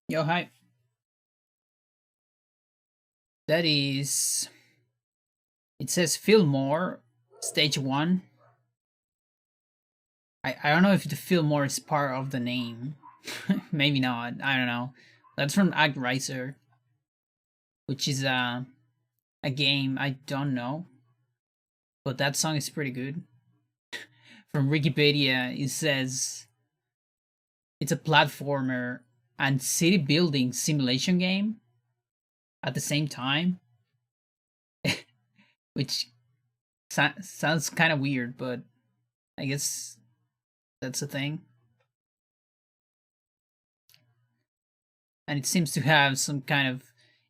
Yo, hi. That is. It says Fillmore, stage one. I don't know if the Fillmore is part of the name. Maybe not. I don't know. That's from Agriser, which is a game I don't know, but that song is pretty good. From Wikipedia, it says it's a platformer and city building simulation game at the same time, which sounds kind of weird, but I guess that's a thing. And it seems to have some kind of.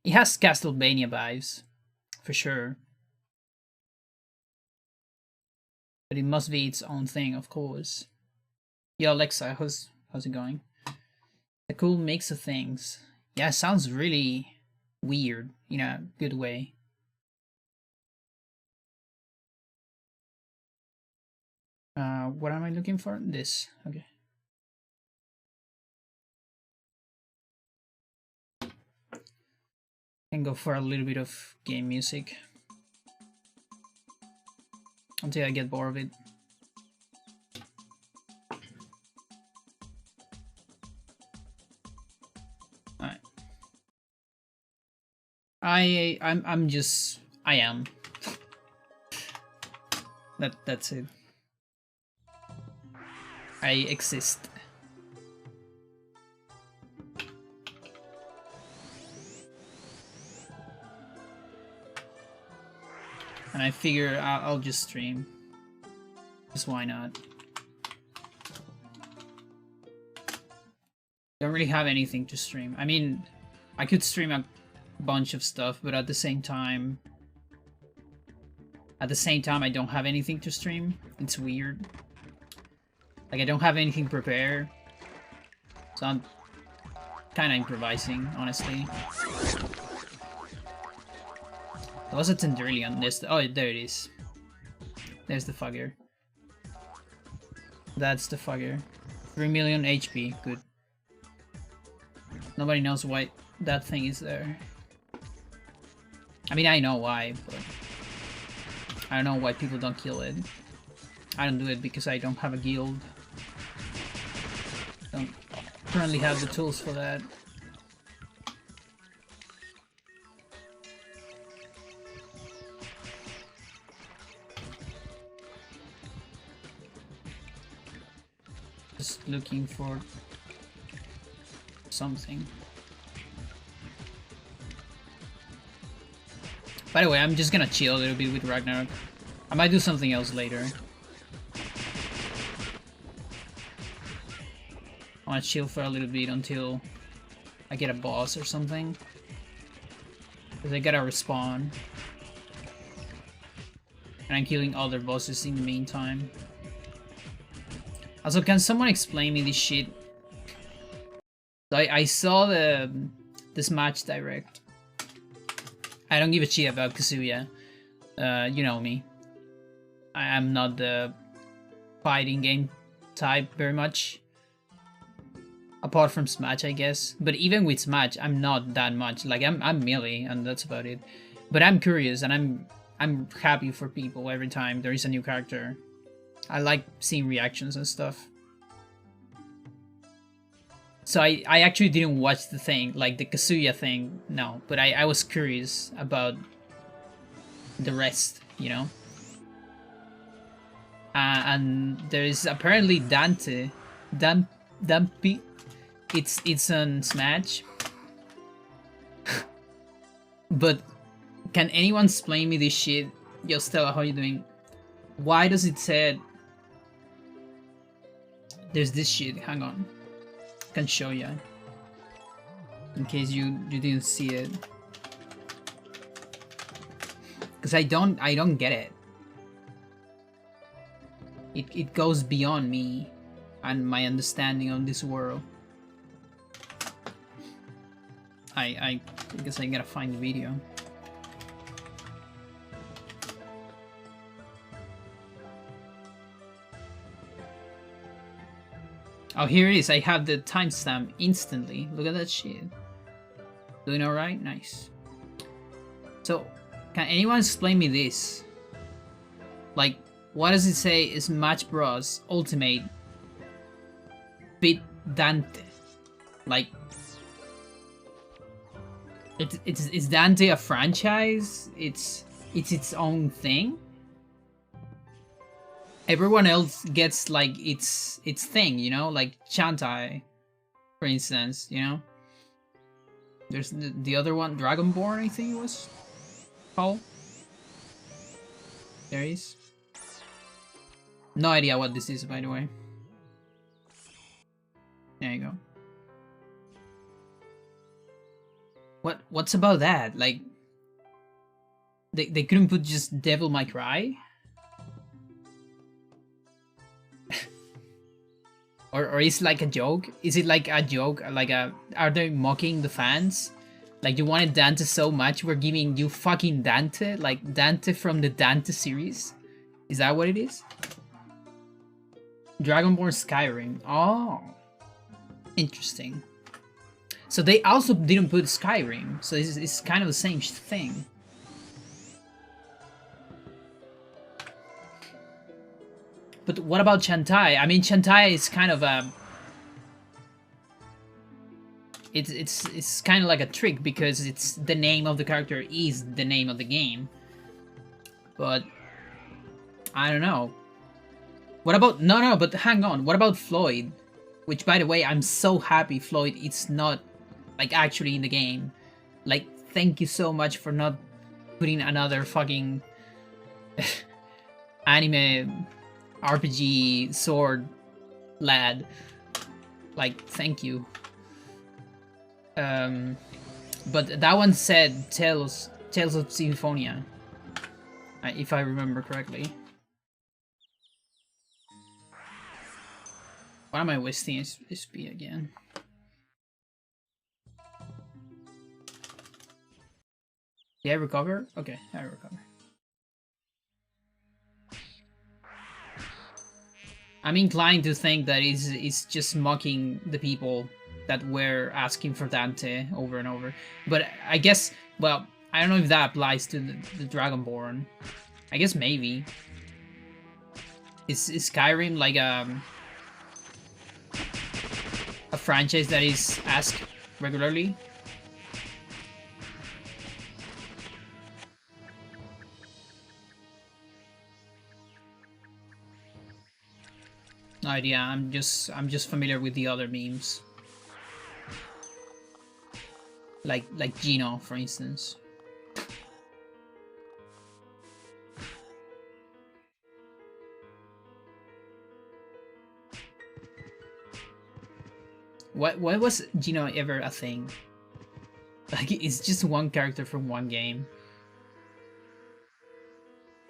It has Castlevania vibes, for sure. But it must be its own thing, of course. Yo, Alexa, how's it going? A cool mix of things. Yeah, it sounds really weird in a good way. What am I looking for? This. Okay. Can go for a little bit of game music until I get bored of it. Alright. I'm just I am. That's it. I exist. And I figure I'll just stream. Just why not? Don't really have anything to stream. I mean, I could stream a bunch of stuff, but at the same time, I don't have anything to stream. It's weird. Like, I don't have anything prepared. So I'm kind of improvising, honestly. There was a Tendrillion. Oh, there it is. There's the fugger. That's the fugger. 3 million HP. Good. Nobody knows why that thing is there. I mean, I know why, but I don't know why people don't kill it. I don't do it because I don't have a guild. Don't currently have the tools for that. Just looking for something. By the way, I'm just gonna chill a little bit with Ragnarok. I might do something else later. I wanna chill for a little bit until I get a boss or something. Because I gotta respawn. And I'm killing other bosses in the meantime. Also, can someone explain me this shit? I saw this match direct. I don't give a shit about Kazuya. You know me. I am not the fighting game type very much. Apart from Smash, I guess. But even with Smash, I'm not that much. Like, I'm melee, and that's about it. But I'm curious, and I'm happy for people every time there is a new character. I like seeing reactions and stuff. So I actually didn't watch the thing, like the Kazuya thing, no. But I was curious about the rest, you know? And there is apparently Dante. Dumpy. It's on Smash. But can anyone explain me this shit? Yo, Stella, how you doing? Why does it say... There's this shit, hang on. I can show you. In case you didn't see it. Because I don't get it. It goes beyond me and my understanding of this world. I guess I gotta find the video. Oh, here it is. I have the timestamp instantly. Look at that shit. Doing alright? Nice. So, can anyone explain me this? Like, what does it say? Smash Bros. Ultimate beat Dante. Like, it's Dante a franchise? It's its own thing? Everyone else gets like its thing, you know, like Chantai, for instance, you know. There's the other one, Dragonborn, I think it was called. There he is. No idea what this is, by the way. There you go. What's about that? Like, they couldn't put just Devil May Cry? Or is it like a joke? Is it like a joke? Like are they mocking the fans? Like, you wanted Dante so much, we're giving you fucking Dante? Like Dante from the Dante series? Is that what it is? Dragonborn Skyrim. Oh. Interesting. So they also didn't put Skyrim. So it's kind of the same thing. But what about Chantai? I mean, Chantai is kind of a... It's kind of like a trick because it's the name of the character is the name of the game. But I don't know. What about... No, but hang on. What about Floyd? Which, by the way, I'm so happy Floyd it's not like actually in the game. Like, thank you so much for not putting another fucking anime RPG sword lad. Like, thank you. But that one said Tales of Symphonia, if I remember correctly. Why am I wasting SP again? Did I recover? Okay, I recover. I'm inclined to think that it's just mocking the people that were asking for Dante over and over. But I guess, well, I don't know if that applies to the Dragonborn. I guess maybe. Is Skyrim like a franchise that is asked regularly? No idea. I'm just familiar with the other memes. Like Gino, for instance. Why was Gino ever a thing? Like, it's just one character from one game.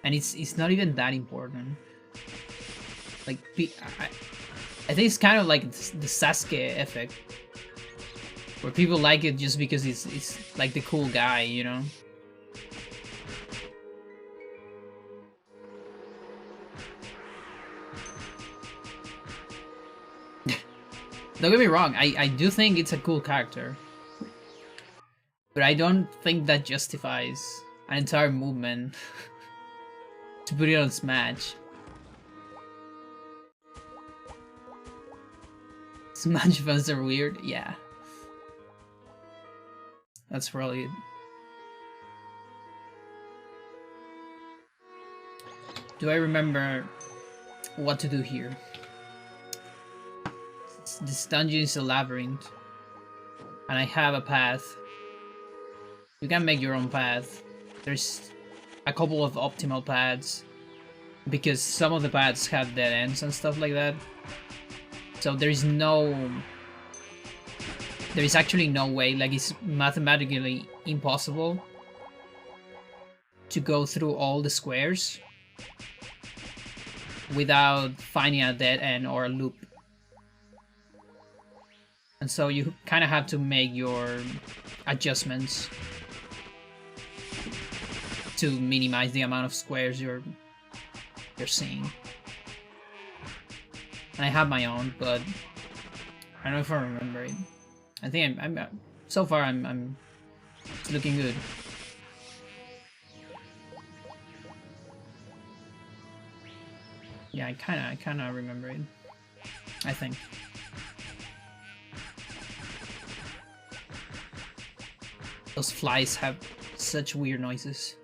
And it's not even that important. Like, I think it's kind of like the Sasuke effect. Where people like it just because it's like the cool guy, you know? Don't get me wrong, I do think it's a cool character. But I don't think that justifies an entire movement to put it on Smash. Smash fans are weird? Yeah. That's probably it. Do I remember what to do here? This dungeon is a labyrinth. And I have a path. You can make your own path. There's a couple of optimal paths. Because some of the paths have dead ends and stuff like that. So there is actually no way, like it's mathematically impossible to go through all the squares without finding a dead end or a loop. And so you kind of have to make your adjustments to minimize the amount of squares you're seeing. And I have my own, but I don't know if I remember it. I think I'm so far I'm looking good. Yeah, I kinda remember it. I think. Those flies have such weird noises.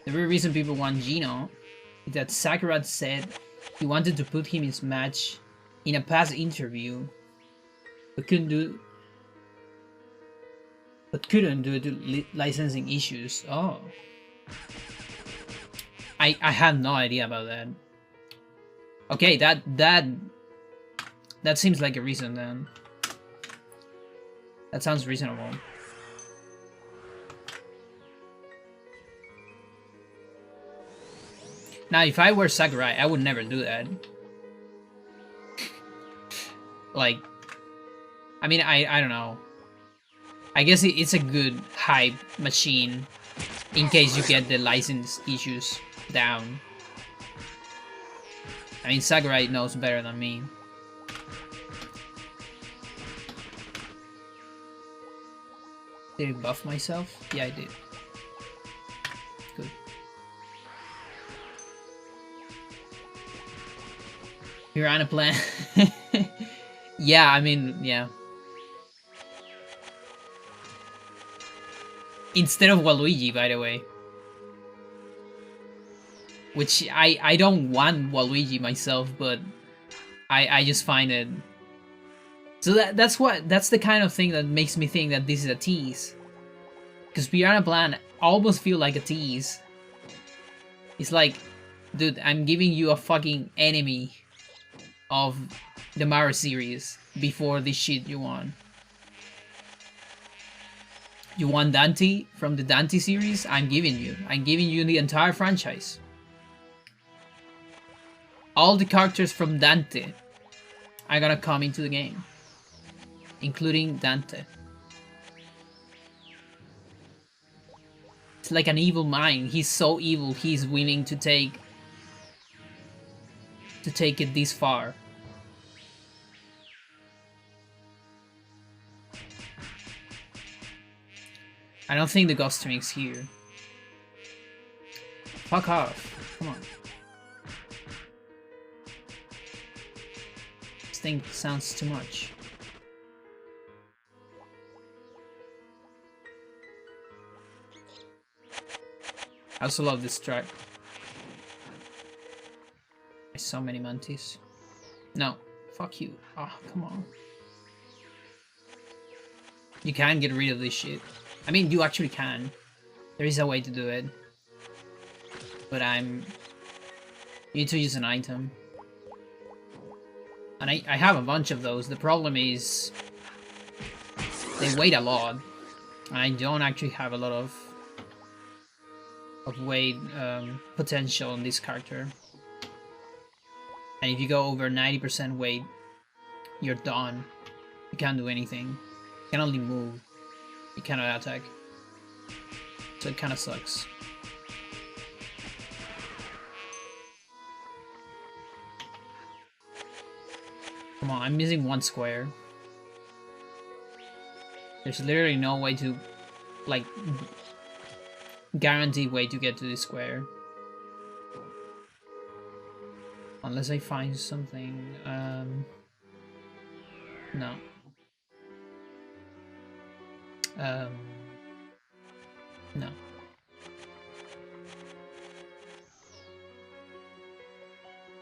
The real reason people want Gino is that Sakurai said he wanted to put him in Smash in a past interview, but couldn't do due to licensing issues. Oh. I had no idea about that. Okay, that seems like a reason then. That sounds reasonable. Now, if I were Sakurai, I would never do that. Like, I mean, I don't know. I guess it's a good hype machine in case you get the license issues down. I mean, Sakurai knows better than me. Did I buff myself? Yeah, I did. Good. Piranha Plant. Yeah, I mean, yeah. Instead of Waluigi, by the way. Which I don't want Waluigi myself, but I just find it. So that's the kind of thing that makes me think that this is a tease. Because Piranha Plant almost feel like a tease. It's like, dude, I'm giving you a fucking enemy of the Mario series before this shit you want. You want Dante from the Dante series? I'm giving you the entire franchise. All the characters from Dante are gonna come into the game, including Dante. It's like an evil mind. He's so evil, he's willing to take it this far. I don't think the Ghost Mix here. Fuck off. Come on. This thing sounds too much. I also love this track. There's so many mantis. No. Fuck you. Oh, come on. You can get rid of this shit. I mean, you actually can. There is a way to do it. But you need to use an item. And I have a bunch of those. The problem is they weight a lot. And I don't actually have a lot of weight potential on this character. And if you go over 90% weight, you're done. You can't do anything. You can only move. You cannot attack. So it kinda sucks. Come on, I'm missing one square. There's literally no way to, like, guaranteed way to get to this square. Unless I find something, no. No.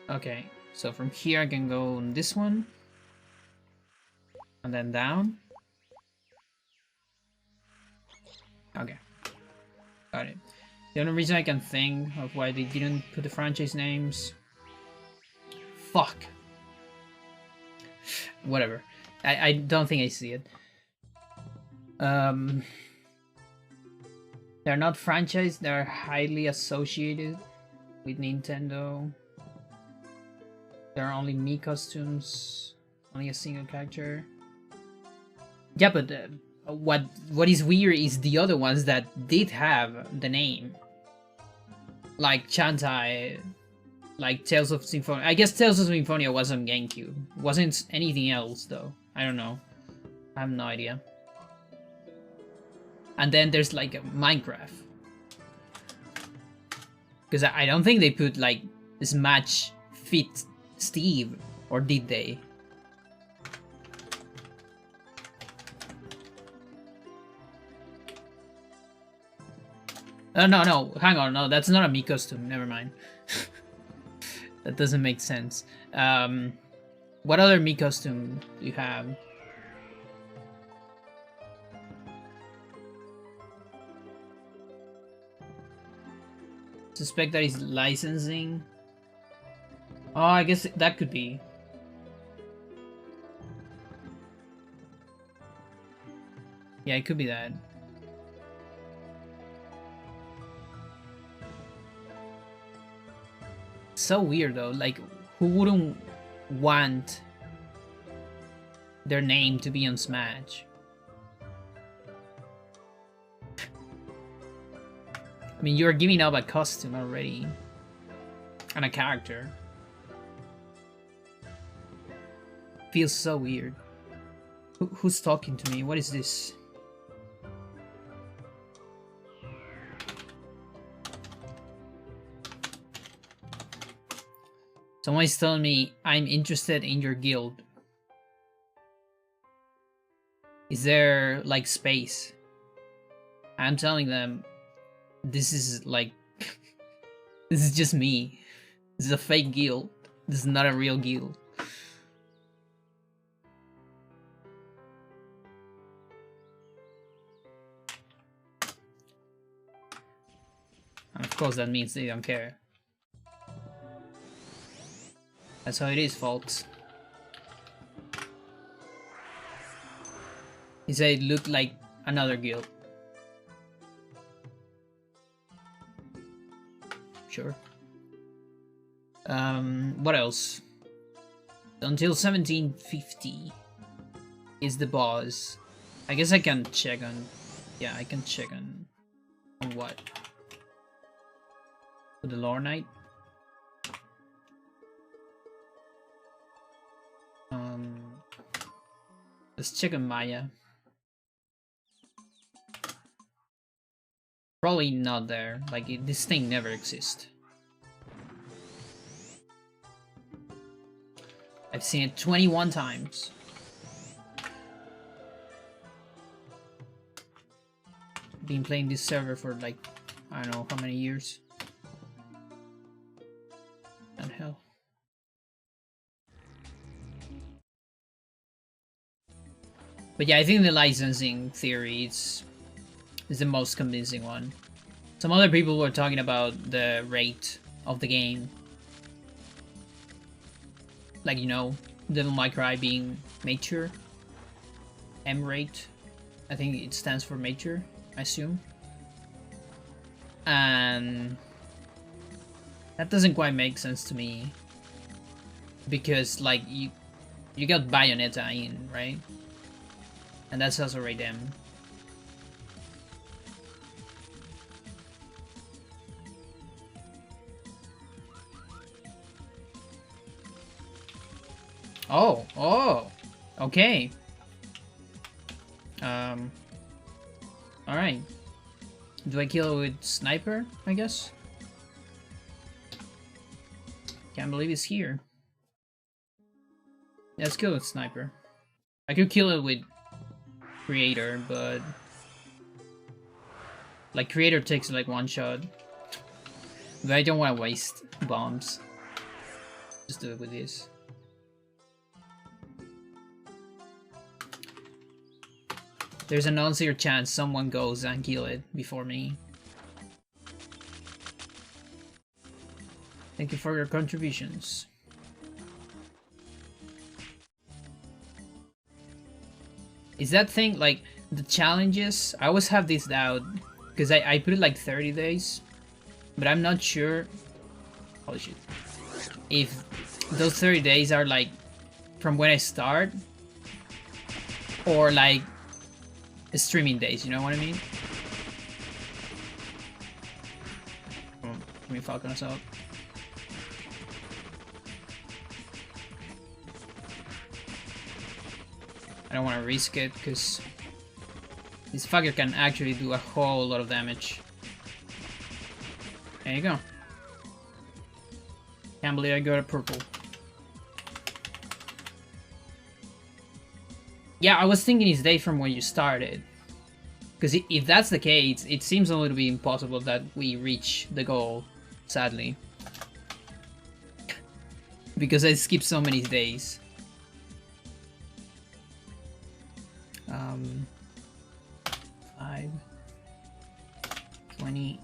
Okay, so from here I can go on this one. And then down. Okay. Got it. The only reason I can think of why they didn't put the franchise names... Fuck. Whatever. I don't think I see it. They're not franchise, they're highly associated with Nintendo. There are only Mii costumes, only a single character. Yeah, but what is weird is the other ones that did have the name. Like Chantai, like Tales of Symphonia. I guess Tales of Symphonia was on GameCube. Wasn't anything else though. I don't know. I have no idea. And then there's like a Minecraft. Because I don't think they put like Smash Fit Steve, or did they? No, hang on, no, that's not a Mii costume, never mind. That doesn't make sense. What other Mii costume do you have? Suspect that he's licensing. Oh, I guess that could be. Yeah, it could be that. So weird though, like who wouldn't want their name to be on Smash? I mean, you're giving up a costume already and a character. Feels so weird. Who's talking to me? What is this? Someone is telling me I'm interested in your guild. Is there like space? I'm telling them this is like this is just me. This is a fake guild. This is not a real guild. And of course that means they don't care. That's how it is, folks. He said it looked like another guild. Sure. What else? Until 1750 is the boss. I guess I can check on... Yeah, I can check on what? With the Lore Knight? Let's check on Maya. Probably not there. Like, this thing never exists. I've seen it 21 times. Been playing this server for like, I don't know how many years. And hell. But yeah, I think the licensing theory is the most convincing one. Some other people were talking about the rate of the game. Like, you know, Devil May Cry being mature. M rate. I think it stands for mature, I assume. And that doesn't quite make sense to me. Because, like, you got Bayonetta in, right? And that's also rate M. Oh, okay. Alright. Do I kill it with sniper, I guess? Can't believe it's here. Let's kill it with sniper. I could kill it with creator, but like creator takes like one shot. But I don't want to waste bombs. Just do it with this. There's a non-zero chance someone goes and kill it before me. Thank you for your contributions. Is that thing like the challenges? I always have this doubt because I put it like 30 days, but I'm not sure. Holy shit! If those 30 days are like from when I start or like streaming days, you know what I mean? Let me Falcon us out. I don't want to risk it because this fucker can actually do a whole lot of damage. There you go. Can't believe I got a purple. Yeah, I was thinking it's day from when you started. Because if that's the case, it seems a little bit impossible that we reach the goal, sadly. Because I skipped so many days. 5, 20.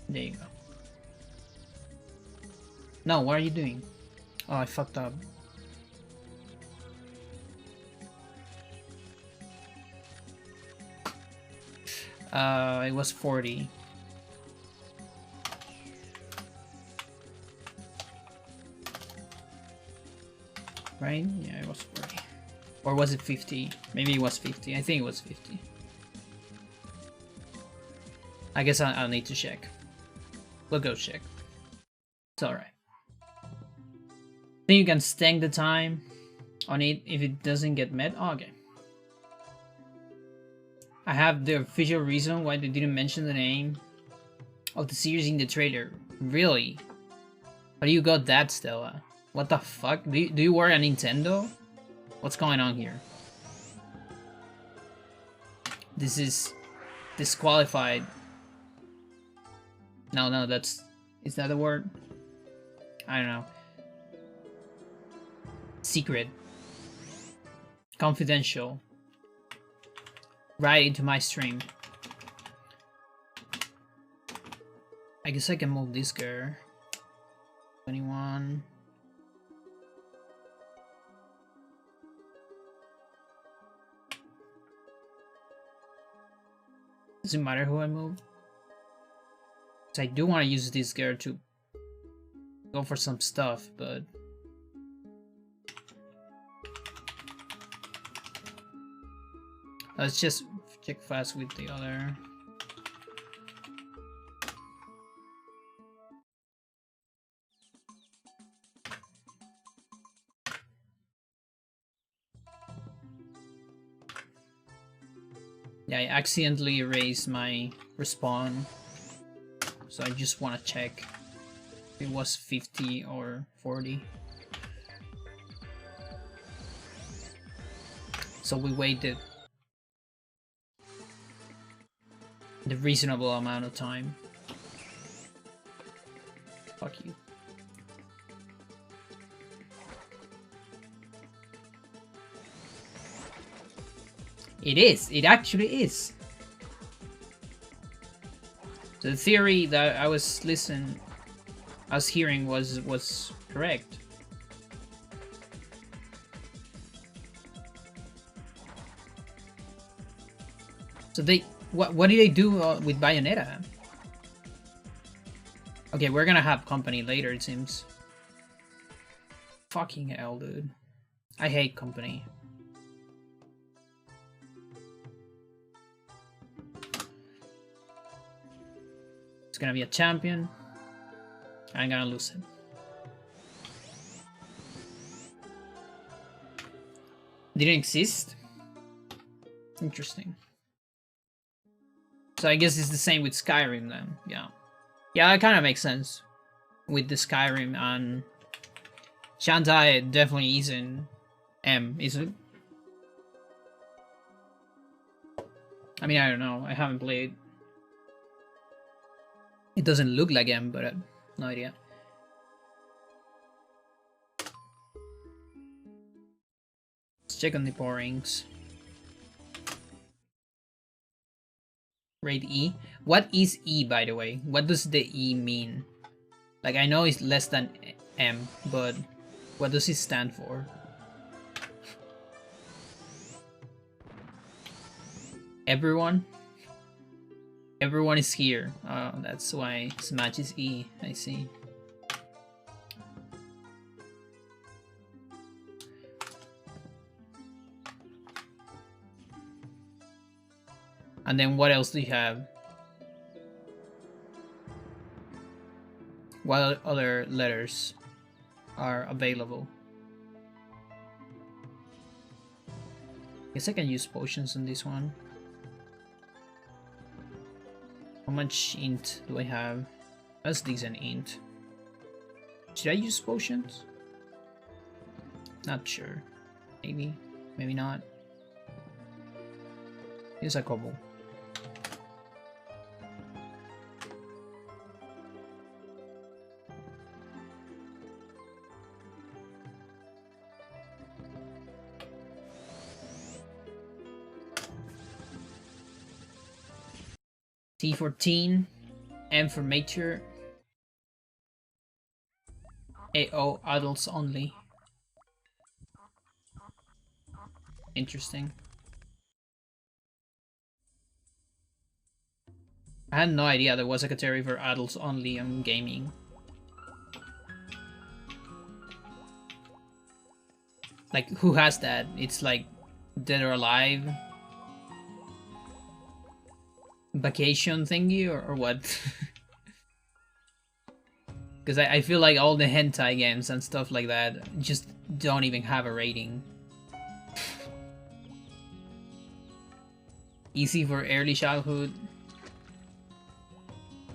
There you go. No, what are you doing? Oh, I fucked up. It was 40. Right? Yeah, it was 40. Or was it 50? Maybe it was 50. I think it was 50. I guess I'll need to check. We'll go check. It's alright. I think you can stank the time on it if it doesn't get met. Oh, okay. I have the official reason why they didn't mention the name of the series in the trailer. Really? How do you got that, Stella? What the fuck? Do you work at Nintendo? What's going on here? This is disqualified. No, that's... Is that a word? I don't know. Secret. Confidential. Right into my stream. I guess I can move this girl. 21. Does it matter who I move? So I do want to use this girl to go for some stuff, but let's just check fast with the other. Yeah, I accidentally erased my respawn, so I just want to check if it was 50 or 40. So we waited the reasonable amount of time. Fuck you. It is. It actually is. The theory that I was hearing was correct. So what did they do with Bayonetta? Okay, we're gonna have company later, it seems. Fucking hell, dude. I hate company. It's gonna be a champion. I'm gonna lose him. Didn't exist? Interesting. So I guess it's the same with Skyrim then, yeah. Yeah, that kind of makes sense. With the Skyrim and... Shantae definitely isn't M, is it? I mean, I don't know, I haven't played. It doesn't look like M, but no idea. Let's check on the pourings. Rate E. What is E, by the way? What does the E mean? Like, I know it's less than M, but what does it stand for? Everyone? Everyone is here. Oh, that's why Smash is E. I see. And then what else do you have? What other letters are available? Guess I can use potions on this one. How much int do I have? That's decent int. Should I use potions? Not sure. Maybe. Maybe not. Use a couple. T14, M for mature, AO adults only. Interesting. I had no idea there was a category for adults only on gaming. Like, who has that? It's like Dead or Alive vacation thingy or what? Because I feel like all the hentai games and stuff like that just don't even have a rating. Easy for early childhood.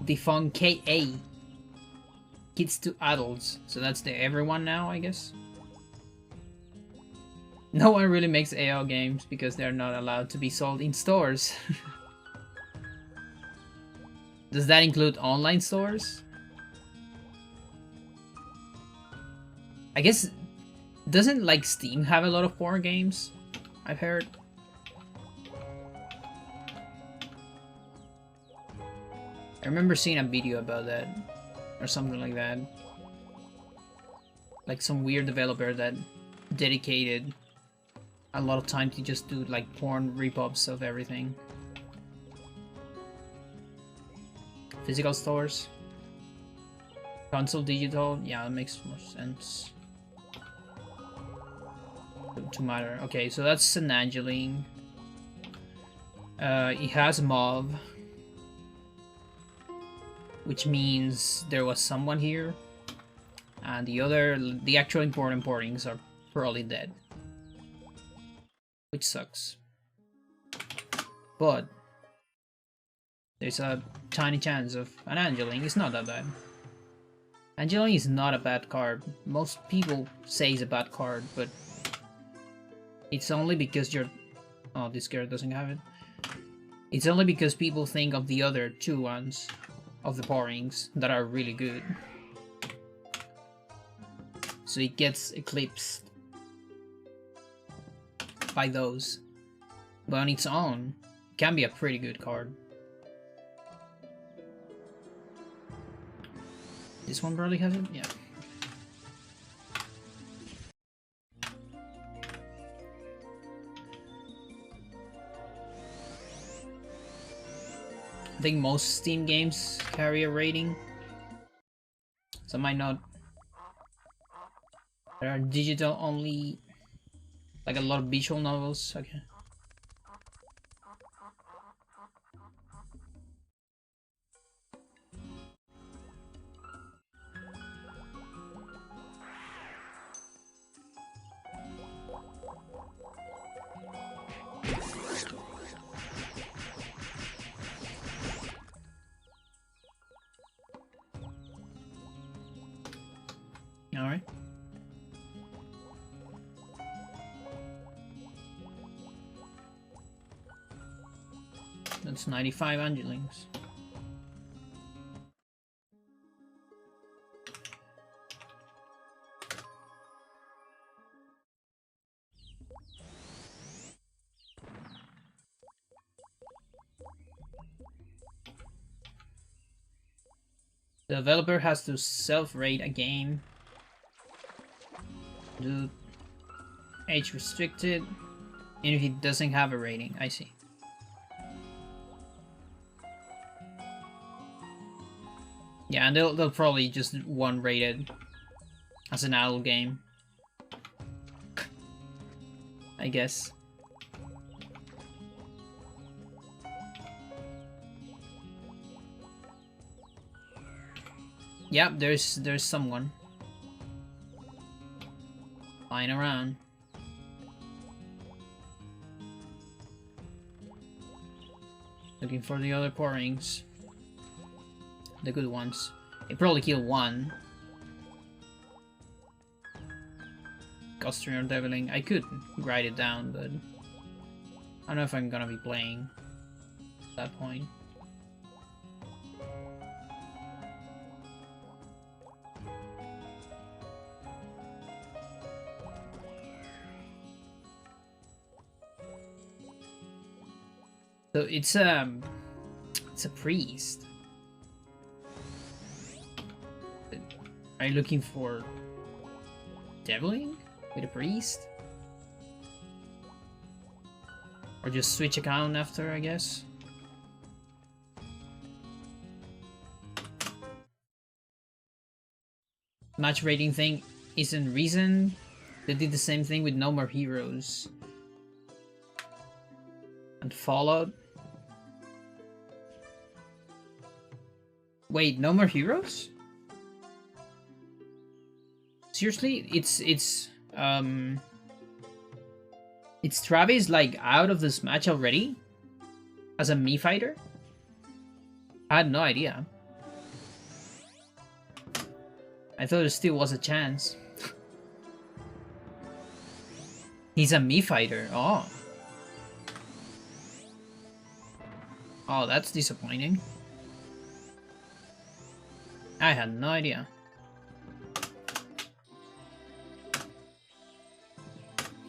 Defunct KA. Kids to adults. So that's the everyone now, I guess. No one really makes AO games because they're not allowed to be sold in stores. Does that include online stores? I guess, doesn't like Steam have a lot of porn games? I've heard. I remember seeing a video about that, or something like that. Like some weird developer that dedicated a lot of time to just do like porn rip-ups of everything. Physical stores. Console digital, yeah, it makes more sense. To matter. Okay, so that's an Angeline. It has MOV, which means there was someone here, and the actual important portings are probably dead, which sucks. But there's a tiny chance of an Angeline. It's not that bad. Angeline is not a bad card. Most people say it's a bad card, but it's only because you're... Oh, this girl doesn't have it. It's only because people think of the other two ones of the pourings that are really good. So it gets eclipsed by those. But on its own, it can be a pretty good card. This one probably has it? Yeah. I think most Steam games carry a rating. Some might not. There are digital only, like a lot of visual novels. Okay. Alright. That's 95 Angelings. The developer has to self-rate a game. Do age restricted, and if it doesn't have a rating, I see. Yeah, and they'll probably just one rated as an adult game, I guess. Yep, there's someone lying around. Looking for the other pourings. The good ones. They probably kill one. Custering or Deviling. I could write it down, but I don't know if I'm gonna be playing at that point. So it's a priest. Are you looking for Deviling with a priest? Or just switch account after, I guess? Match rating thing isn't reason. They did the same thing with No More Heroes. And Fallout. Wait, No More Heroes? Seriously? It's Travis like out of this match already? As a Mii fighter? I had no idea. I thought there still was a chance. He's a Mii fighter. Oh. Oh, that's disappointing. I had no idea.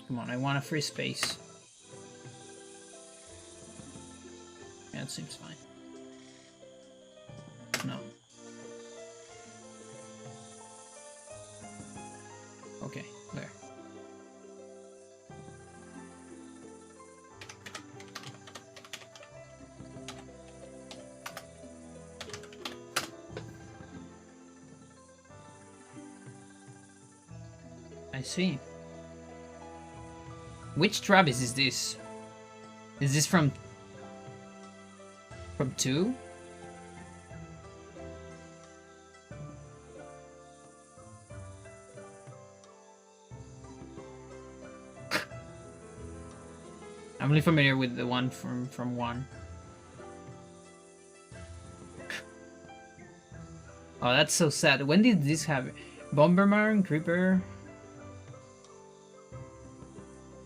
Come on, I want a free space. Yeah, it seems fine. No. Okay, there. I see. Which Travis is this? Is this from 2? I'm only familiar with the one from 1. Oh, that's so sad. When did this happen? Bomberman, Creeper?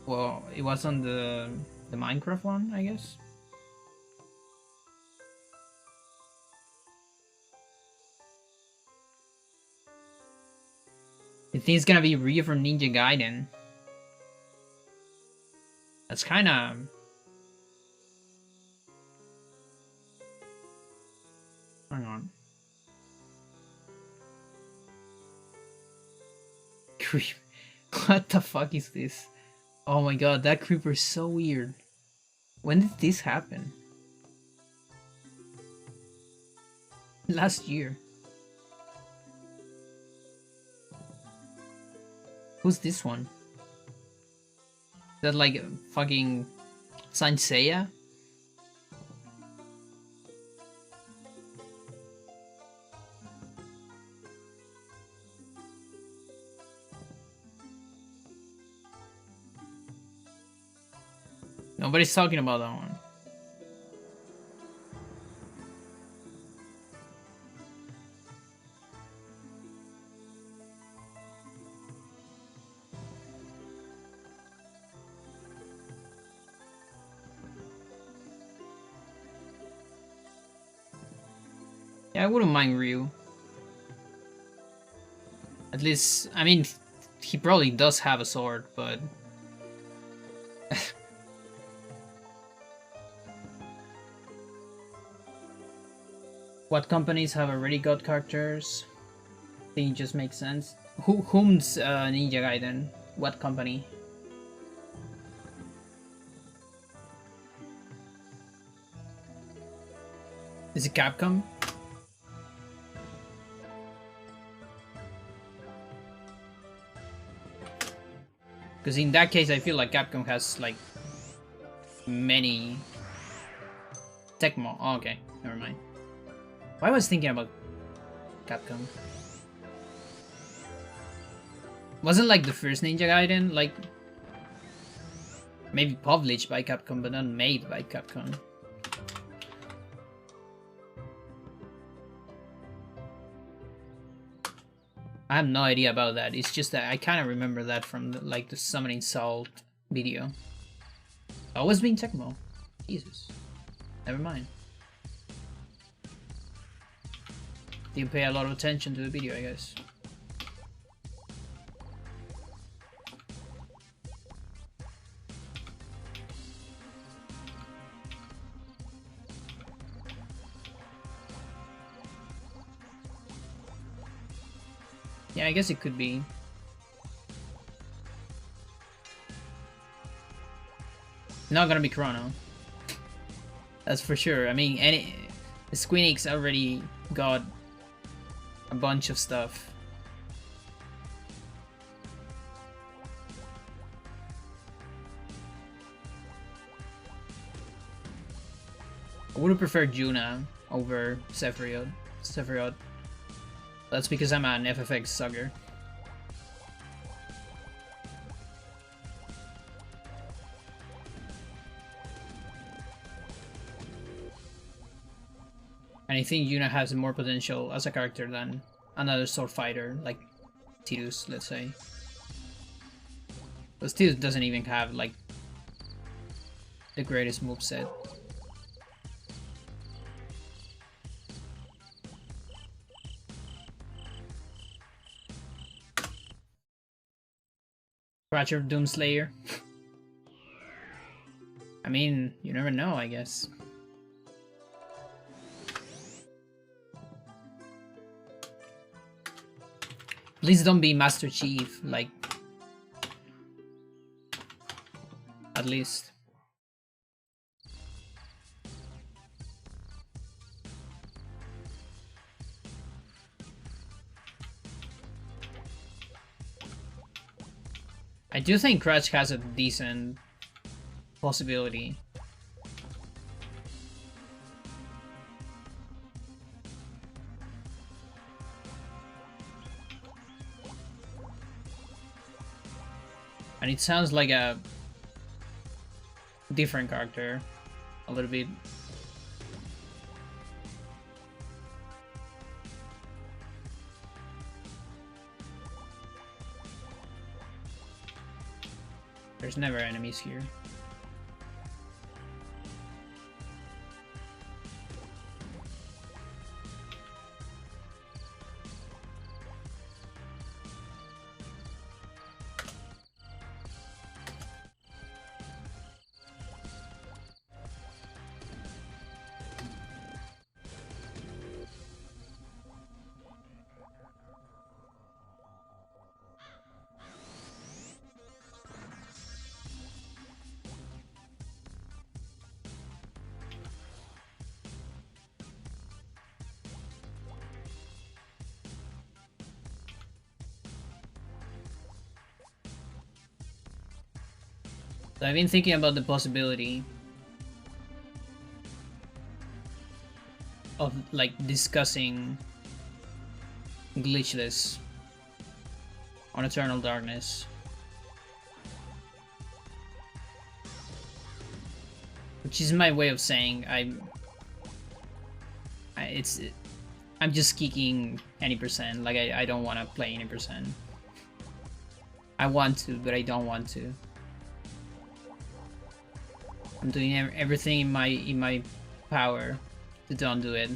Well, it was on the Minecraft one, I guess. I think it's gonna be Ryu from Ninja Gaiden. That's kinda... Hang on. Creep. What the fuck is this? Oh my god, that creeper is so weird. When did this happen? Last year. Who's this one? Is that like fucking Saint Seiya? Nobody's talking about that one. Yeah, I wouldn't mind Ryu. At least, I mean, he probably does have a sword, but... What companies have already got characters? I think it just makes sense. Whom's Ninja Gaiden? What company? Is it Capcom? Because in that case, I feel like Capcom has like many Tecmo. Oh, okay, never mind. Why was I thinking about Capcom? Wasn't like the first Ninja Gaiden like maybe published by Capcom, but not made by Capcom. I have no idea about that. It's just that I kind of remember that from like the summoning salt video. Always being Tecmo. Jesus. Never mind. Didn't pay a lot of attention to the video, I guess. Yeah, I guess it could be. Not gonna be Chrono. That's for sure. I mean, Squeenix already got a bunch of stuff. I would have preferred Juna over Sephiroth. That's because I'm an FFX sucker. And I think Yuna has more potential as a character than another sword fighter, like Tidus, let's say. But Tidus doesn't even have, like, the greatest moveset. Scratcher of Doomslayer. I mean, you never know, I guess. Please don't be Master Chief, like... At least. I do think Crash has a decent possibility. And it sounds like a different character, a little bit. There's never enemies here. So I've been thinking about the possibility of like discussing glitchless on Eternal Darkness, which is my way of saying I'm just geeking any percent. Like I don't want to play any percent. I want to, but I don't want to. I'm doing everything in my power to don't do it.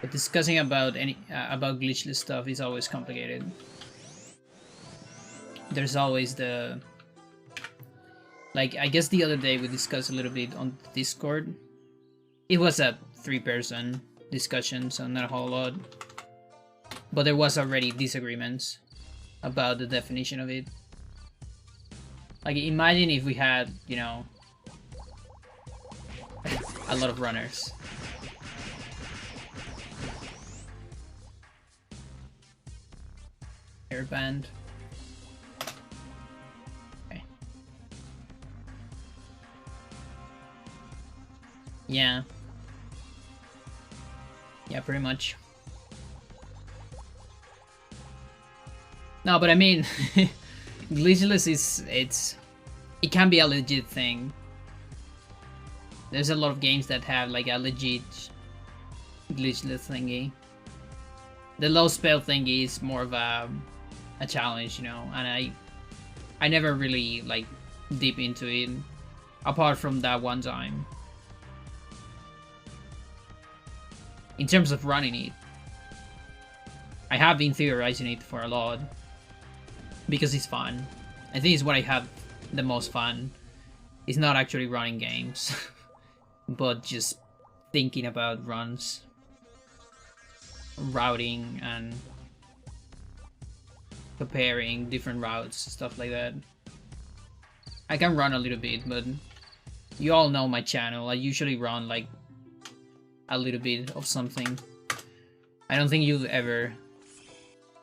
But discussing about about glitchless stuff is always complicated. There's always the, like, I guess the other day we discussed a little bit on Discord. It was a 3-person discussion, so not a whole lot. But there was already disagreements about the definition of it. Like, imagine if we had, you know, a lot of runners. Hairband. Okay. Yeah. Yeah, pretty much. No, but I mean, glitchless it can be a legit thing. There's a lot of games that have like a legit glitchless thingy. The low spell thingy is more of a challenge, you know, and I never really like deep into it, apart from that one time. In terms of running it, I have been theorizing it for a lot because it's fun. I think it's what I have the most fun. It's not actually running games, but just thinking about runs, routing, and preparing different routes, stuff like that. I can run a little bit, but you all know my channel. I usually run like a little bit of something. I don't think you've ever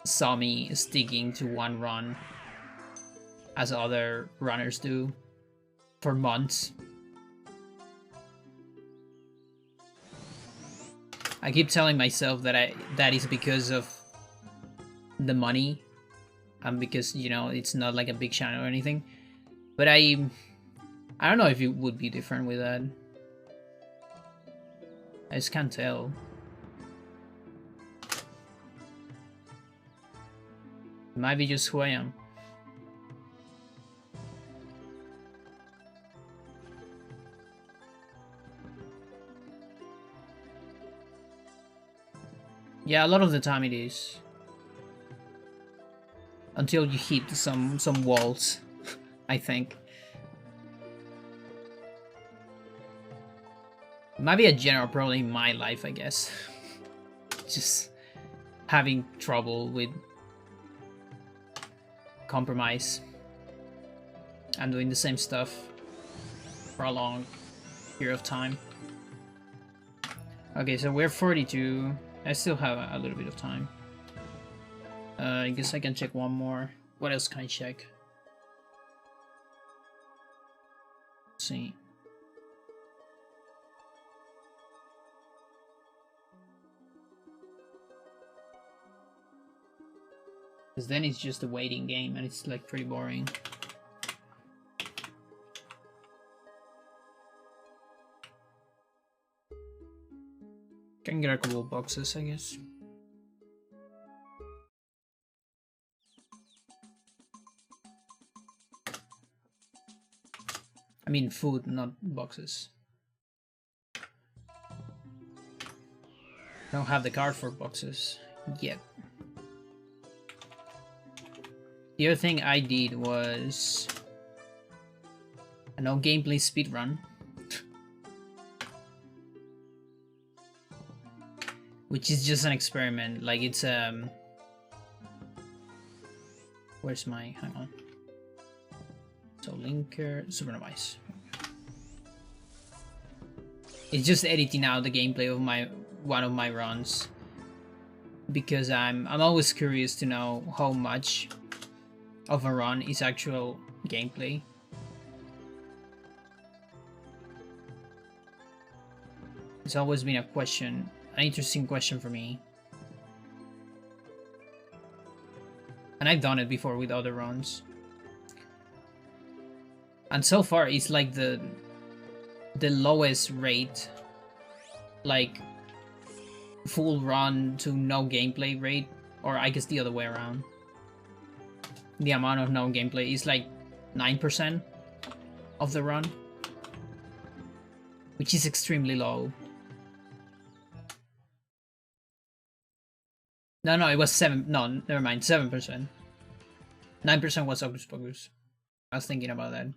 saw me sticking to one run as other runners do for months. I keep telling myself that that is because of the money and because, you know, it's not like a big channel or anything. But I don't know if it would be different with that. I just can't tell. It might be just who I am. Yeah, a lot of the time it is. Until you hit some walls, I think. It might be a general problem in my life, I guess. Just having trouble with compromise and doing the same stuff for a long period of time. Okay, so we're 42. I still have a little bit of time. I guess I can check one more. What else can I check? Let's see. Because then it's just a waiting game and it's like pretty boring. Can get a couple of boxes, I guess. I mean food, not boxes. I don't have the card for boxes yet. The other thing I did was a no gameplay speedrun. Which is just an experiment, like it's where's my, hang on. So linker, supervise. It's just editing out the gameplay of one of my runs. Because I'm always curious to know how much of a run is actual gameplay. It's always been a question, an interesting question for me. And I've done it before with other runs. And so far it's like the lowest rate, like full run to no gameplay rate, or I guess the other way around. The amount of no gameplay is like 9% of the run, which is extremely low. No, it was 7. No, never mind. 7%. 9% was Hocus Pocus. I was thinking about that.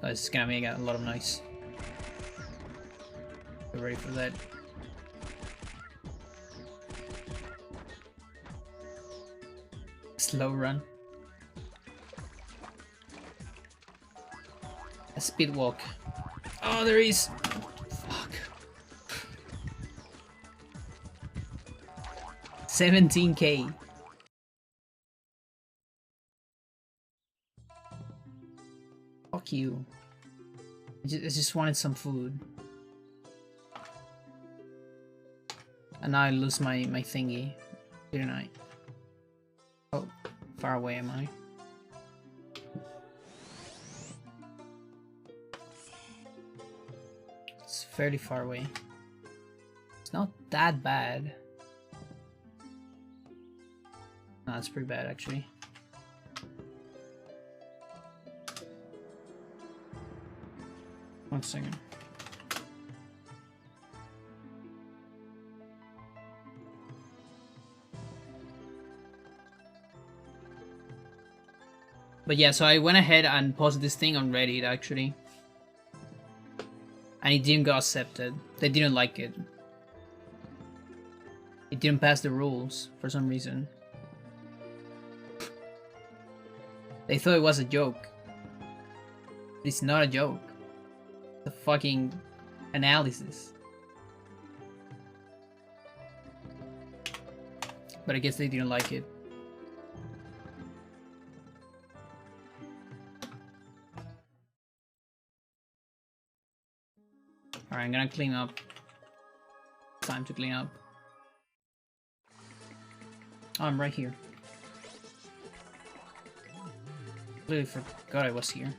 Oh, it's gonna make a lot of noise. Get ready for that. Slow run. A speed walk. Oh, there is. Fuck. 17k. Fuck you. I just wanted some food. And now I lose my thingy, didn't I? Oh, far away am I? It's fairly far away. It's not that bad. No, it's pretty bad actually. One second. But yeah, so I went ahead and posted this thing on Reddit actually. And it didn't get accepted. They didn't like it. It didn't pass the rules for some reason. They thought it was a joke. It's not a joke. It's a fucking analysis. But I guess they didn't like it. Alright, I'm gonna clean up. Time to clean up. Oh, I'm right here. Completely forgot I was here.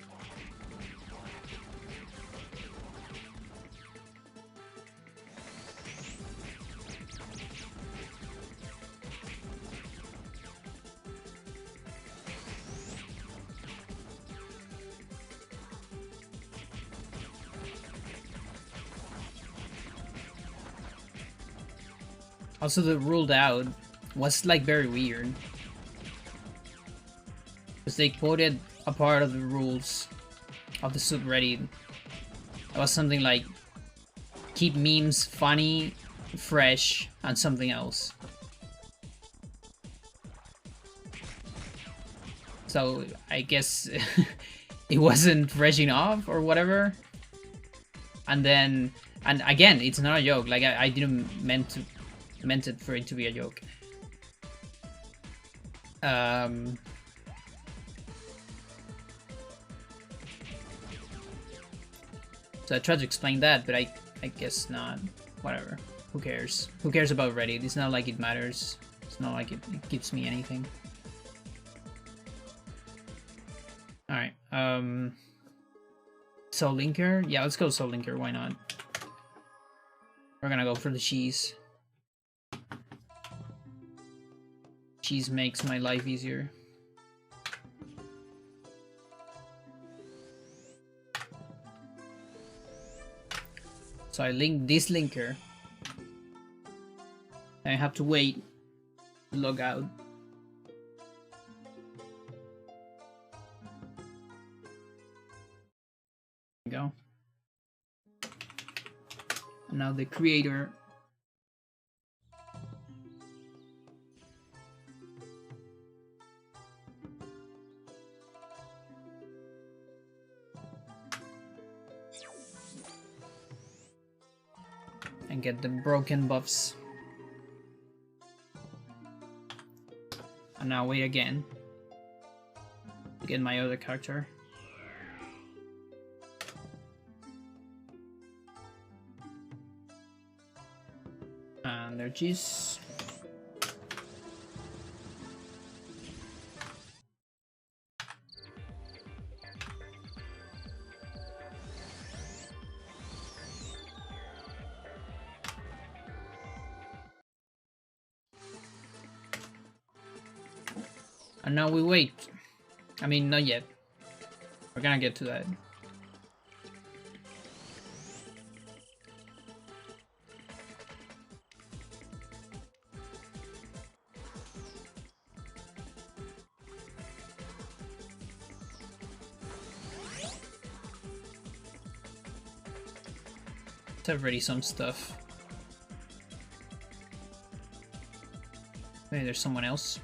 Also, the ruled out was like very weird. Because they quoted a part of the rules of the subreddit. It was something like, keep memes funny, fresh, and something else. So, I guess it wasn't fresh enough or whatever. And then, and again, it's not a joke. Like, I didn't meant it for it to be a joke. So I tried to explain that, but I guess not. Whatever. Who cares? Who cares about Reddit? It's not like it matters. It's not like it gives me anything. Alright, Soul Linker? Yeah, let's go Soul Linker, why not? We're gonna go for the cheese. Cheese makes my life easier. So I link this linker. I have to wait to log out. There we go. And now the creator. And get the broken buffs. And now wait again to get my other character. And there cheese. And now we wait. I mean, not yet. We're gonna get to that. Let's have ready some stuff. Maybe there's someone else.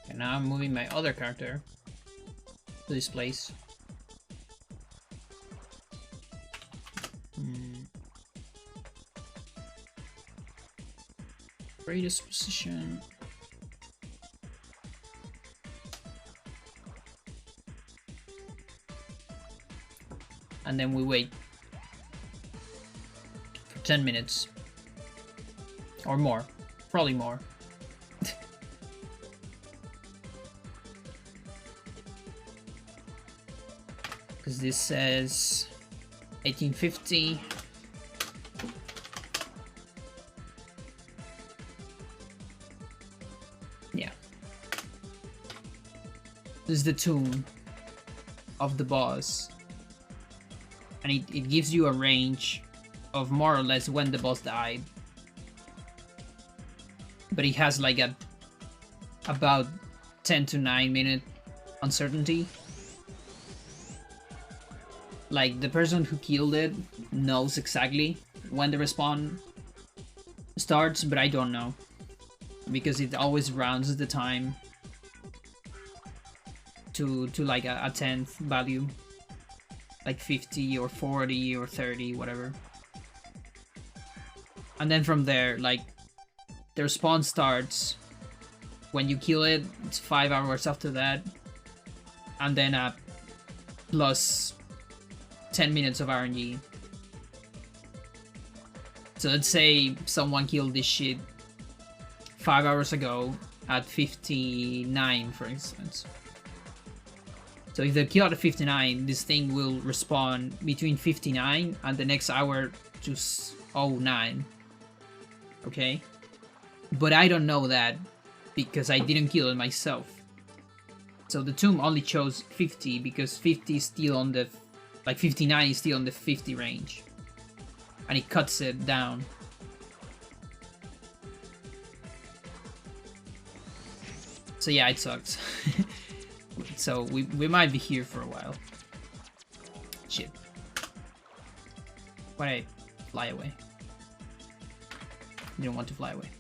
And now I'm moving my other character to this place. Greatest position. and then we wait for 10 minutes or more, probably more. Because this says 1850. Yeah. This is the tomb of the boss. And it gives you a range of more or less when the boss died. But it has like about 10 to 9 minute uncertainty. Like, the person who killed it knows exactly when the respawn starts, but I don't know. Because it always rounds the time to like a 10th value. Like 50 or 40 or 30, whatever. And then from there, like, the respawn starts when you kill it. It's 5 hours after that. And then plus 10 minutes of RNG. So let's say someone killed this shit 5 hours ago at 59, for instance. So if they kill at 59, this thing will respawn between 59 and the next hour to 09. Okay? But I don't know that because I didn't kill it myself. So the tomb only chose 50 because 50 is still on the... Like 59 is still on the 50 range. And it cuts it down. So yeah, it sucks. So we might be here for a while. Shit. Why did I fly away? Didn't want to fly away.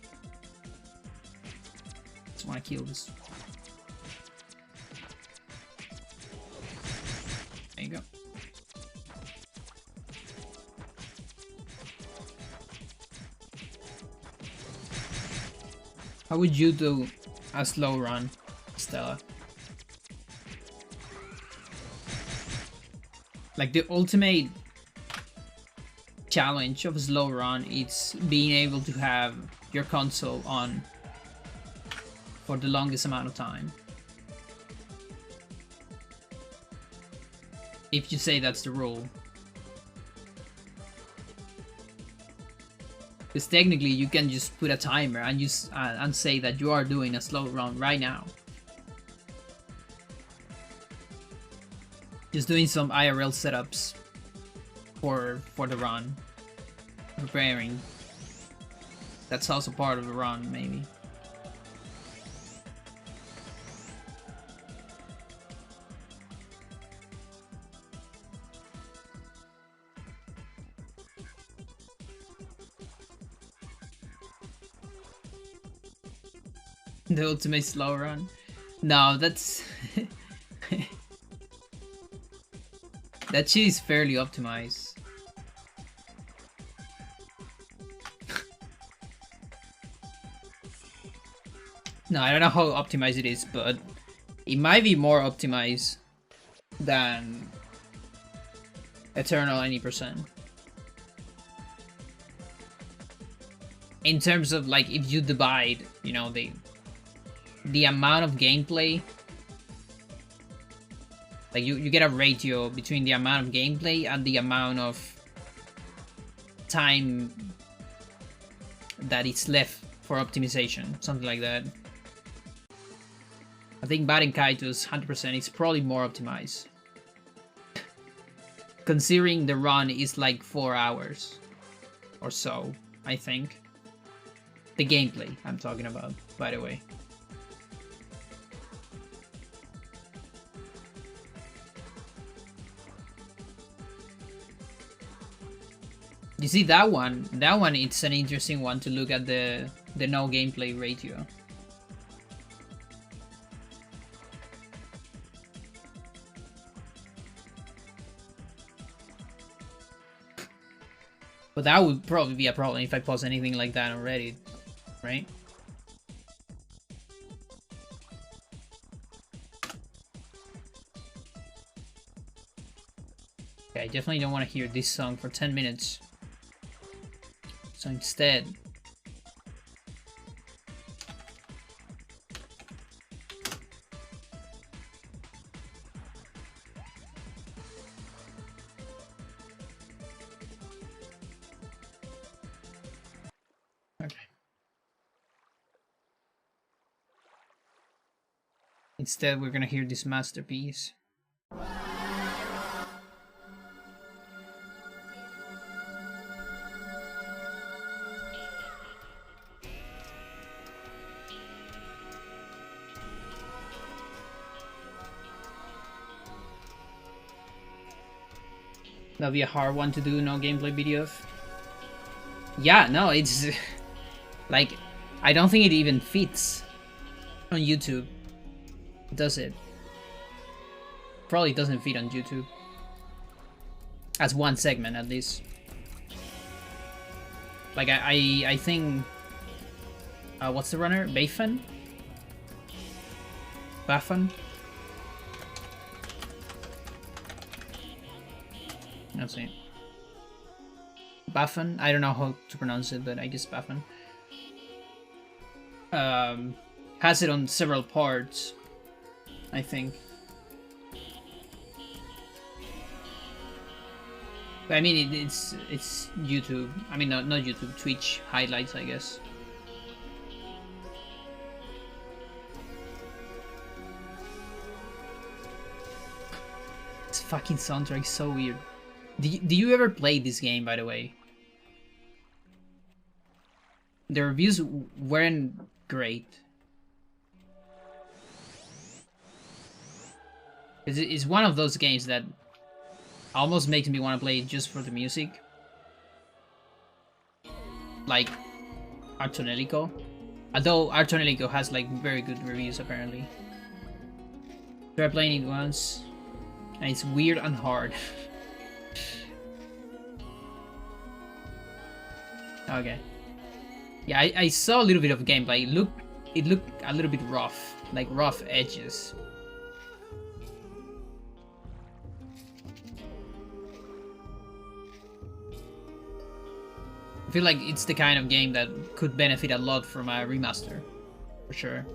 Just want to kill this. There you go. How would you do a slow run, Stella? Like, the ultimate challenge of a slow run is being able to have your console on for the longest amount of time. If you say that's the rule. Because technically you can just put a timer and just and say that you are doing a slow run right now. Just doing some IRL setups for the run. Preparing. That's also part of the run, maybe. The ultimate slow run. No, that's... that shit is fairly optimized. No, I don't know how optimized it is, but it might be more optimized than Eternal 90%. In terms of, like, if you divide, you know, the amount of gameplay, like you get a ratio between the amount of gameplay and the amount of time that is left for optimization, something like that. I think Batten Kaito's 100% is probably more optimized. Considering the run is like 4 hours or so, I think. The gameplay I'm talking about, by the way. You see that one? That one, it's an interesting one to look at the no gameplay ratio. But that would probably be a problem if I post anything like that on Reddit, right? Okay, I definitely don't want to hear this song for 10 minutes. So instead... Okay. Instead, we're gonna hear this masterpiece. That'll be a hard one to do, no gameplay video of. Yeah, no, it's... like, I don't think it even fits on YouTube. Does it? Probably doesn't fit on YouTube. As one segment, at least. Like, I think... what's the runner? Bafan? Bafan? Let's see. Bafan? I don't know how to pronounce it, but I guess Bafan. Has it on several parts, I think. But I mean, it's YouTube. I mean, not YouTube, Twitch highlights, I guess. This fucking soundtrack is so weird. Do you ever play this game, by the way? The reviews weren't great. It's one of those games that almost makes me want to play it just for the music. Like Artonelico. Although Artonelico has like very good reviews apparently. Tried playing it once and it's weird and hard. Okay. Yeah, I saw a little bit of gameplay. It looked a little bit rough, like rough edges. I feel like it's the kind of game that could benefit a lot from a remaster, for sure.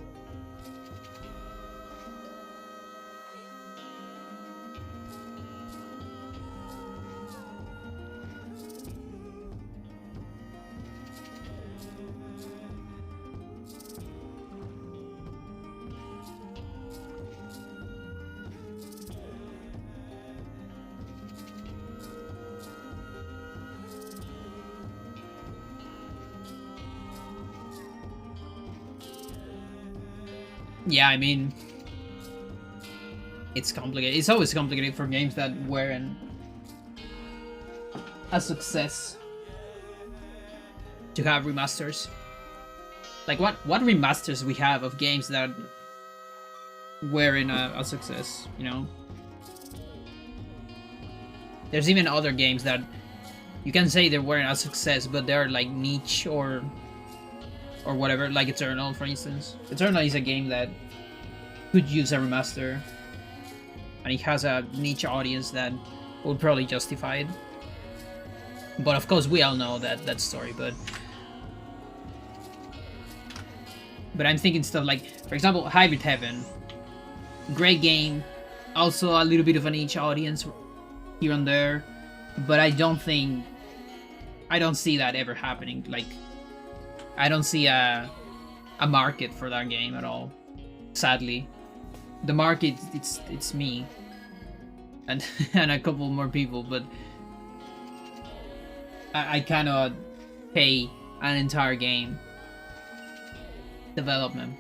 Yeah, I mean, it's complicated. It's always complicated for games that weren't a success to have remasters. Like, what remasters we have of games that weren't a success, you know? There's even other games that you can say they weren't a success, but they're like niche or whatever, like Eternal, for instance. Eternal is a game that could use a remaster, and it has a niche audience that would probably justify it. But of course, we all know that story. But I'm thinking stuff like, for example, Hybrid Heaven, great game, also a little bit of a niche audience here and there, but I don't see that ever happening. Like, I don't see a market for that game at all. Sadly, the market it's me and and a couple more people, but I cannot pay an entire game development.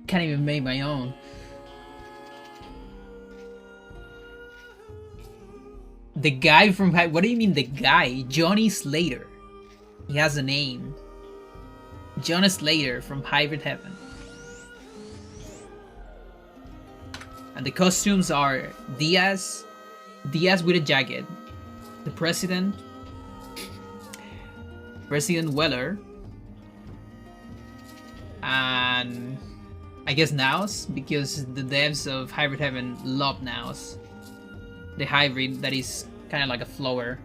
Can't even make my own. The guy from what do you mean the guy? Johnny Slater. He has a name. Jonas Slater from Hybrid Heaven. And the costumes are Diaz with a jacket, the President Weller, and I guess Naus, because the devs of Hybrid Heaven love Naus. the hybrid that is kind of like a flower.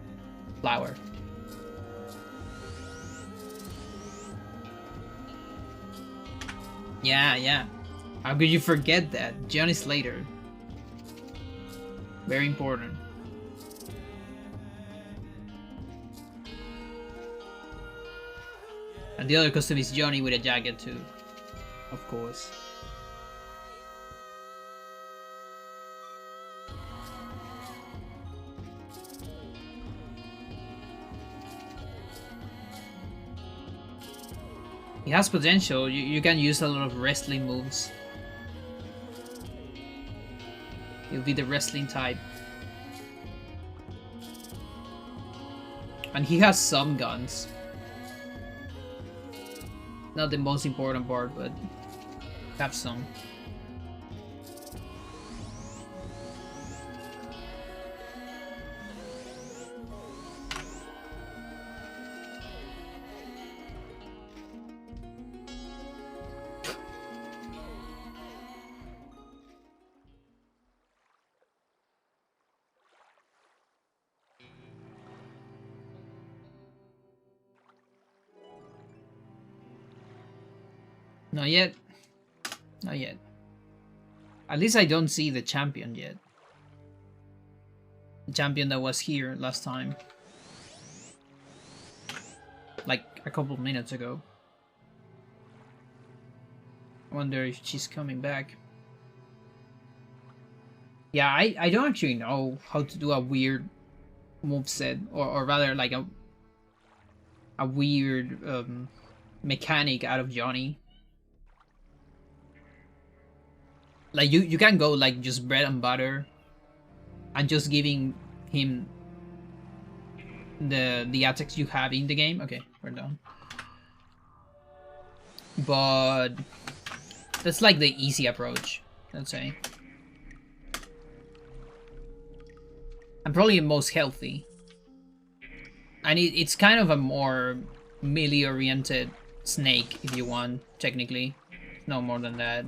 Yeah. How could you forget that? Johnny Slater. Very important. And the other costume is Johnny with a jacket too. Of course. He has potential. You can use a lot of wrestling moves. He'll be the wrestling type. And he has some guns. Not the most important part, but have some. Not yet. Not yet. At least I don't see the champion yet. The champion that was here last time. Like a couple minutes ago. I wonder if she's coming back. Yeah, I don't actually know how to do a weird moveset. Or rather like a weird mechanic out of Johnny. Like you can go like just bread and butter and just giving him the attacks you have in the game. Okay, we're done. But that's like the easy approach, let's say. And probably the most healthy. And it's kind of a more melee oriented snake if you want, technically. No more than that.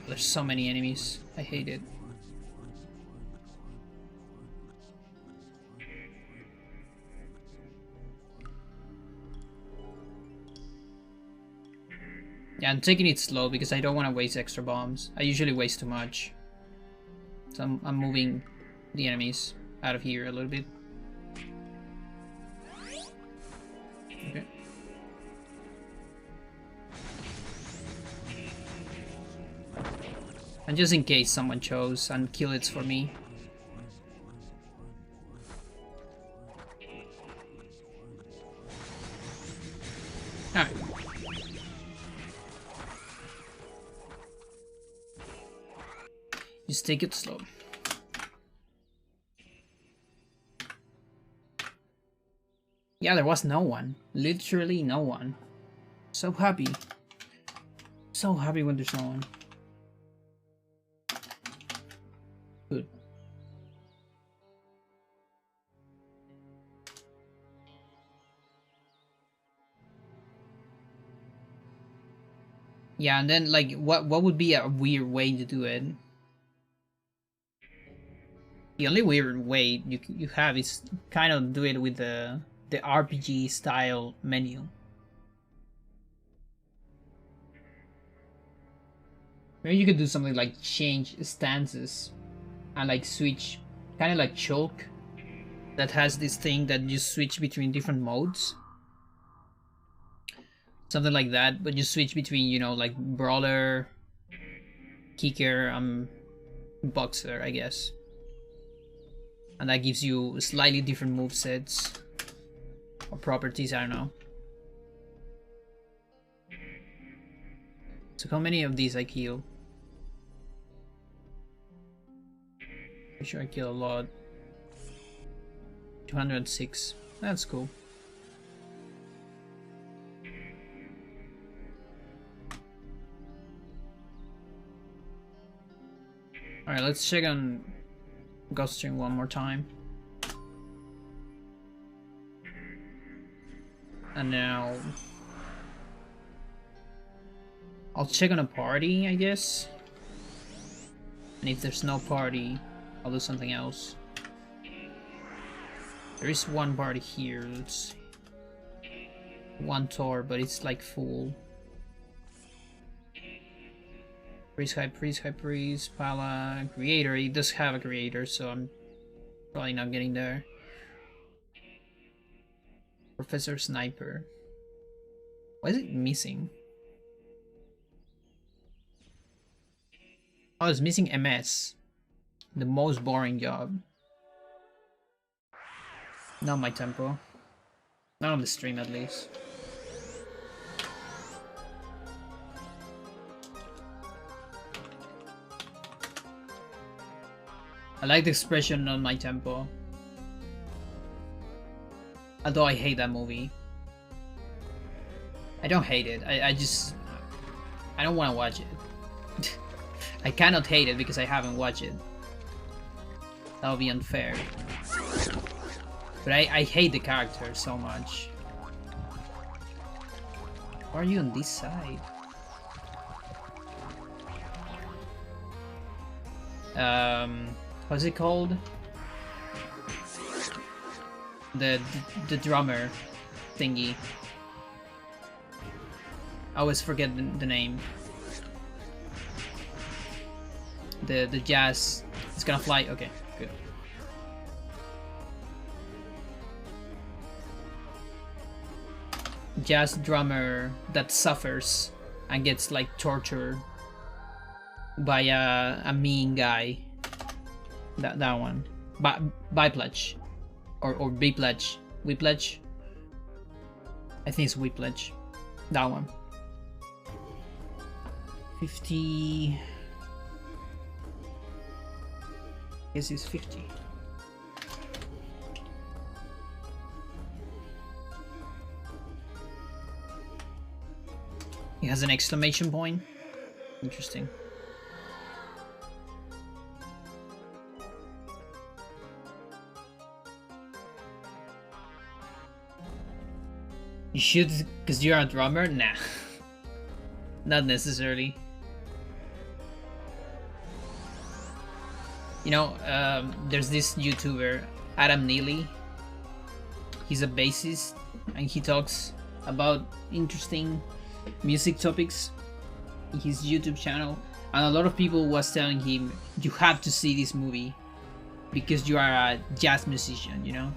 There's so many enemies. I hate it. Yeah, I'm taking it slow because I don't want to waste extra bombs. I usually waste too much. So I'm moving the enemies out of here a little bit. Okay. And just in case someone chose and kill it for me. Alright. Just take it slow. Yeah, there was no one. Literally no one. So happy. So happy when there's no one. Good. Yeah, and then like what would be a weird way to do it? The only weird way you have is kind of do it with the RPG style menu. Maybe you could do something like change stances and like switch, kind of like Choke, that has this thing that you switch between different modes. Something like that, but you switch between, you know, like brawler, kicker, boxer, I guess. And that gives you slightly different movesets or properties, I don't know. So how many of these I kill? I'm sure I kill a lot. 206. That's cool. Alright, let's check on Ghost String one more time. And now I'll check on a party, I guess. And if there's no party, I'll do something else. There is one party here, let's see. One tour, but it's like full. Priest, High Priest, High Priest, Pala, Creator. He does have a Creator, so I'm probably not getting there. Professor Sniper. Why is it missing? Oh, it's missing MS. The most boring job. Not my tempo. Not on the stream, at least. I like the expression on my tempo. Although I hate that movie. I don't hate it. I don't want to watch it. I cannot hate it because I haven't watched it. That would be unfair. But I hate the character so much. Why are you on this side? What's it called? The drummer thingy. I always forget the name. The jazz. It's gonna fly. Okay, good. Jazz drummer that suffers and gets like tortured by a mean guy. That one. Biplage. Or Biplage. Whiplash. I think it's Whiplash. That one. 50. Guess it's 50. He has an exclamation point. Interesting. You should, because you're a drummer? Nah. Not necessarily. You know, there's this YouTuber, Adam Neely. He's a bassist, and he talks about interesting music topics in his YouTube channel. And a lot of people was telling him, you have to see this movie because you are a jazz musician, you know?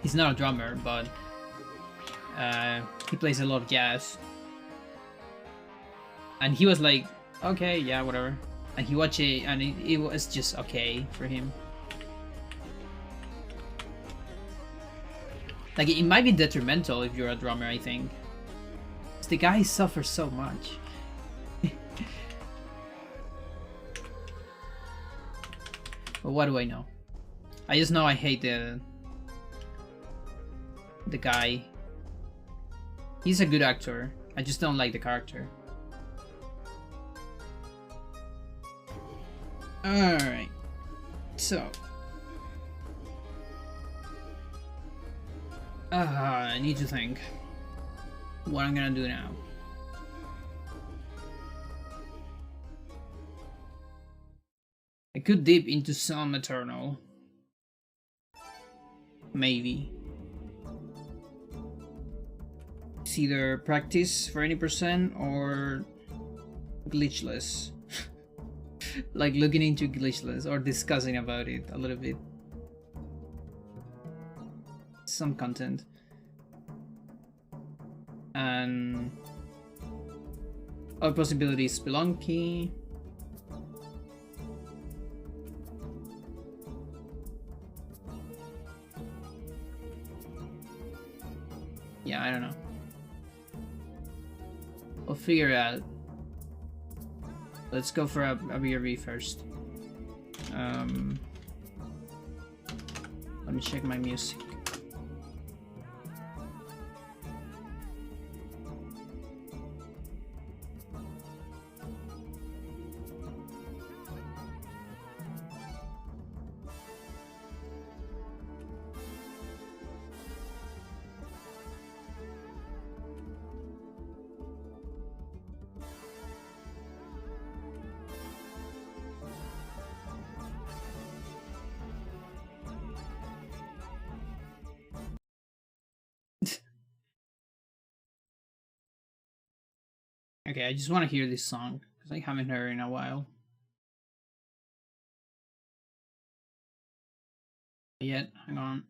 He's not a drummer, but he plays a lot of jazz. And he was like, okay, yeah, whatever. And he watched it, and it was just okay for him. Like, it might be detrimental if you're a drummer, I think. Because the guy suffers so much. But what do I know? I just know I hate the guy. He's a good actor. I just don't like the character. Alright. So. I need to think what I'm gonna do now. I could dip into some Eternal. Maybe. It's either practice for any percent or glitchless. Like looking into glitchless or discussing about it a little bit. Some content. And other possibilities, Spelunky. Yeah, I don't know. We'll figure it out. Let's go for a BRB first. Let me check my music. Okay, I just want to hear this song because I haven't heard it in a while. Yet, hang on.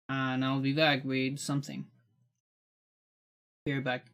And I'll be back with something. Be right back.